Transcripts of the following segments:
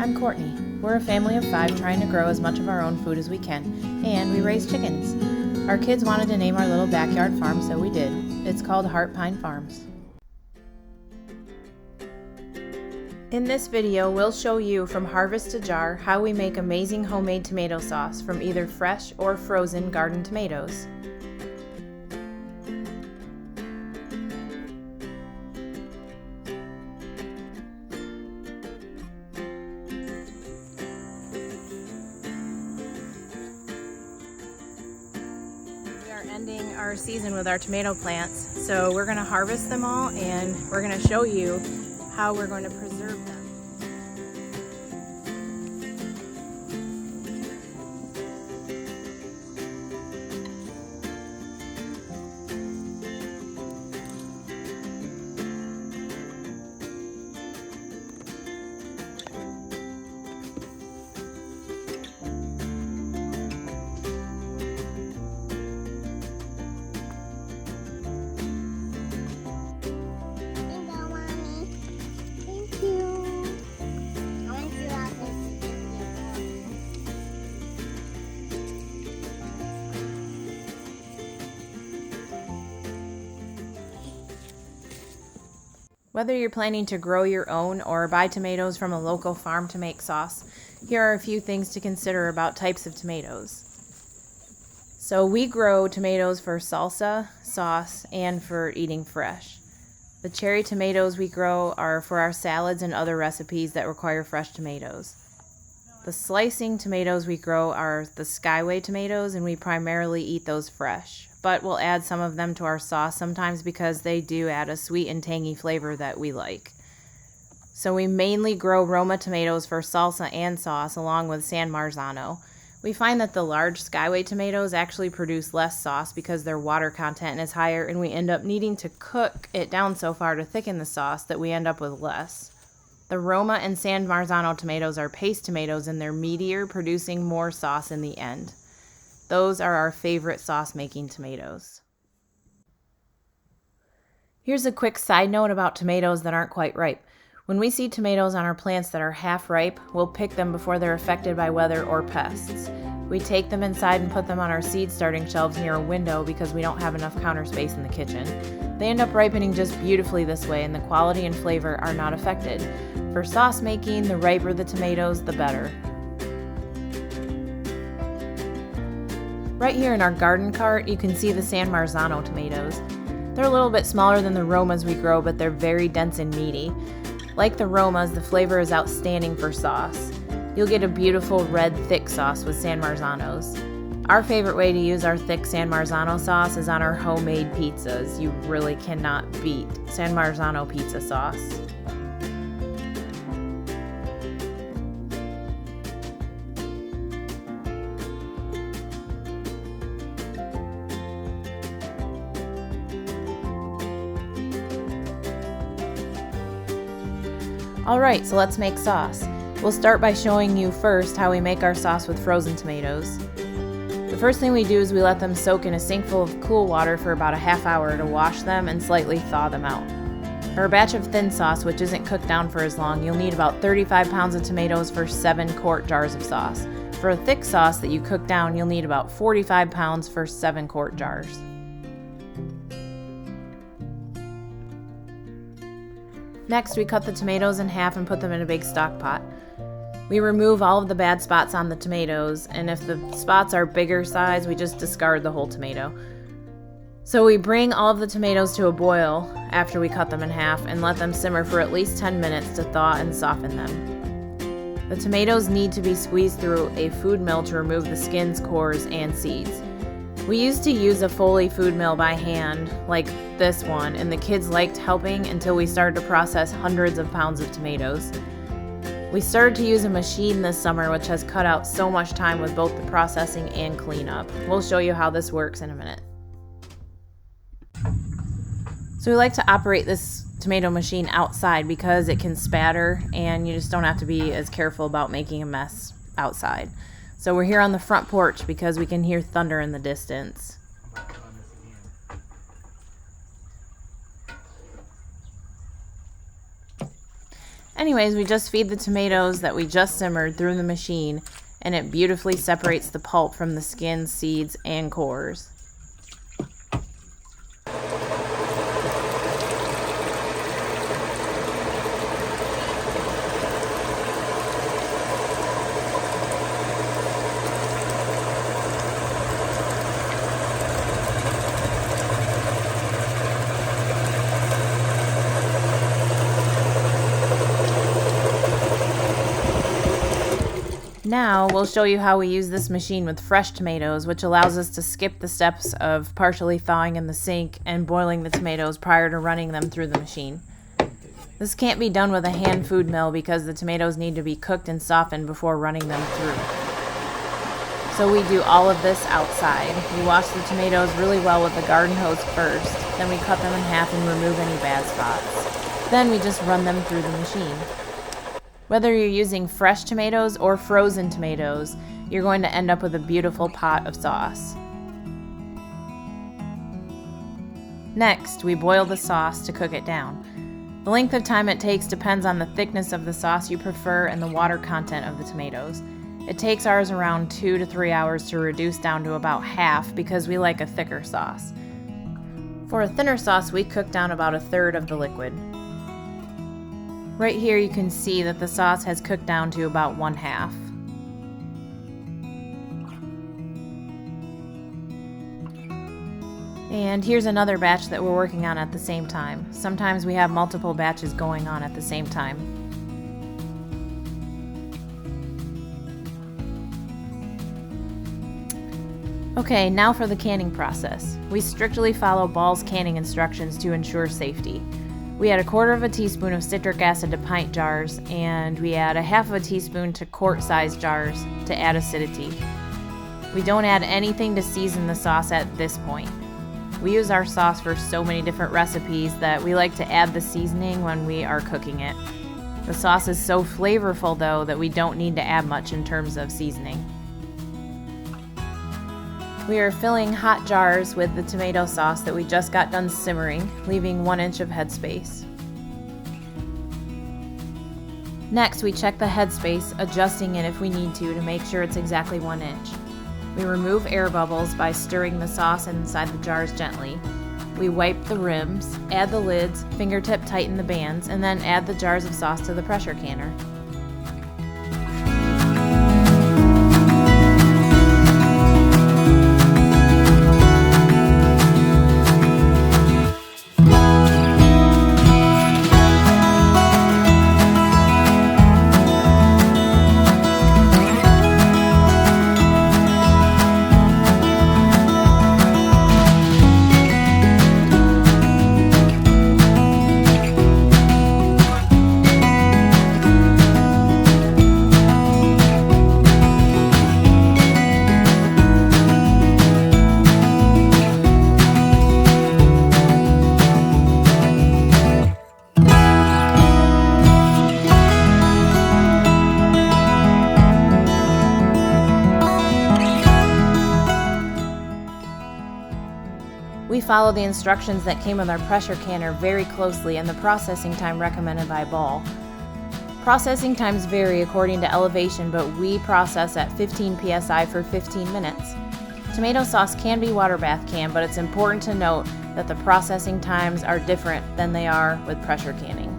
I'm Courtney. We're a family of 5 trying to grow as much of our own food as we can, and we raise chickens. Our kids wanted to name our little backyard farm, so we did. It's called Heart Pine Farms. In this video, we'll show you from harvest to jar how we make amazing homemade tomato sauce from either fresh or frozen garden tomatoes. We are ending our season with our tomato plants, so we're going to harvest them all and we're going to show you how we're going to preserve them. Whether you're planning to grow your own or buy tomatoes from a local farm to make sauce, here are a few things to consider about types of tomatoes. So we grow tomatoes for salsa, sauce, and for eating fresh. The cherry tomatoes we grow are for our salads and other recipes that require fresh tomatoes. The slicing tomatoes we grow are the Skyway tomatoes, and we primarily eat those fresh. But we'll add some of them to our sauce sometimes because they do add a sweet and tangy flavor that we like. So we mainly grow Roma tomatoes for salsa and sauce along with San Marzano. We find that the large Skyway tomatoes actually produce less sauce because their water content is higher, and we end up needing to cook it down so far to thicken the sauce that we end up with less. The Roma and San Marzano tomatoes are paste tomatoes, and they're meatier, producing more sauce in the end. Those are our favorite sauce-making tomatoes. Here's a quick side note about tomatoes that aren't quite ripe. When we see tomatoes on our plants that are half ripe, we'll pick them before they're affected by weather or pests. We take them inside and put them on our seed starting shelves near a window because we don't have enough counter space in the kitchen. They end up ripening just beautifully this way, and the quality and flavor are not affected. For sauce making, the riper the tomatoes, the better. Right here in our garden cart, you can see the San Marzano tomatoes. They're a little bit smaller than the Romas we grow, but they're very dense and meaty. Like the Romas, the flavor is outstanding for sauce. You'll get a beautiful red thick sauce with San Marzanos. Our favorite way to use our thick San Marzano sauce is on our homemade pizzas. You really cannot beat San Marzano pizza sauce. Alright, so let's make sauce. We'll start by showing you first how we make our sauce with frozen tomatoes. The first thing we do is we let them soak in a sink full of cool water for about a half hour to wash them and slightly thaw them out. For a batch of thin sauce, which isn't cooked down for as long, you'll need about 35 pounds of tomatoes for 7 quart jars of sauce. For a thick sauce that you cook down, you'll need about 45 pounds for 7 quart jars. Next, we cut the tomatoes in half and put them in a big stock pot. We remove all of the bad spots on the tomatoes, and if the spots are bigger size, we just discard the whole tomato. So we bring all of the tomatoes to a boil after we cut them in half and let them simmer for at least 10 minutes to thaw and soften them. The tomatoes need to be squeezed through a food mill to remove the skins, cores, and seeds. We used to use a Foley food mill by hand, like this one, and the kids liked helping until we started to process hundreds of pounds of tomatoes. We started to use a machine this summer, which has cut out so much time with both the processing and cleanup. We'll show you how this works in a minute. So we like to operate this tomato machine outside because it can spatter and you just don't have to be as careful about making a mess outside. So we're here on the front porch because we can hear thunder in the distance. Anyways, we just feed the tomatoes that we just simmered through the machine, and it beautifully separates the pulp from the skins, seeds, and cores. Now we'll show you how we use this machine with fresh tomatoes, which allows us to skip the steps of partially thawing in the sink and boiling the tomatoes prior to running them through the machine. This can't be done with a hand food mill because the tomatoes need to be cooked and softened before running them through. So we do all of this outside. We wash the tomatoes really well with the garden hose first, then we cut them in half and remove any bad spots. Then we just run them through the machine. Whether you're using fresh tomatoes or frozen tomatoes, you're going to end up with a beautiful pot of sauce. Next, we boil the sauce to cook it down. The length of time it takes depends on the thickness of the sauce you prefer and the water content of the tomatoes. It takes ours around 2 to 3 hours to reduce down to about half because we like a thicker sauce. For a thinner sauce, we cook down about 1/3 of the liquid. Right here you can see that the sauce has cooked down to about 1/2. And here's another batch that we're working on at the same time. Sometimes we have multiple batches going on at the same time. Okay, now for the canning process. We strictly follow Ball's canning instructions to ensure safety. We add 1/4 teaspoon of citric acid to pint jars, and we add 1/2 teaspoon to quart-sized jars to add acidity. We don't add anything to season the sauce at this point. We use our sauce for so many different recipes that we like to add the seasoning when we are cooking it. The sauce is so flavorful though that we don't need to add much in terms of seasoning. We are filling hot jars with the tomato sauce that we just got done simmering, leaving 1 inch of headspace. Next, we check the headspace, adjusting it if we need to make sure it's exactly 1 inch. We remove air bubbles by stirring the sauce inside the jars gently. We wipe the rims, add the lids, fingertip tighten the bands, and then add the jars of sauce to the pressure canner. We follow the instructions that came with our pressure canner very closely and the processing time recommended by Ball. Processing times vary according to elevation, but we process at 15 psi for 15 minutes. Tomato sauce can be water bath can, but it's important to note that the processing times are different than they are with pressure canning.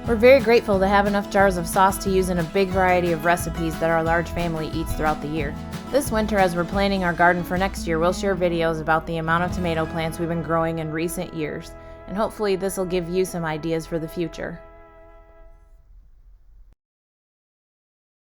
We're very grateful to have enough jars of sauce to use in a big variety of recipes that our large family eats throughout the year. This winter, as we're planning our garden for next year, we'll share videos about the amount of tomato plants we've been growing in recent years, and hopefully this will give you some ideas for the future.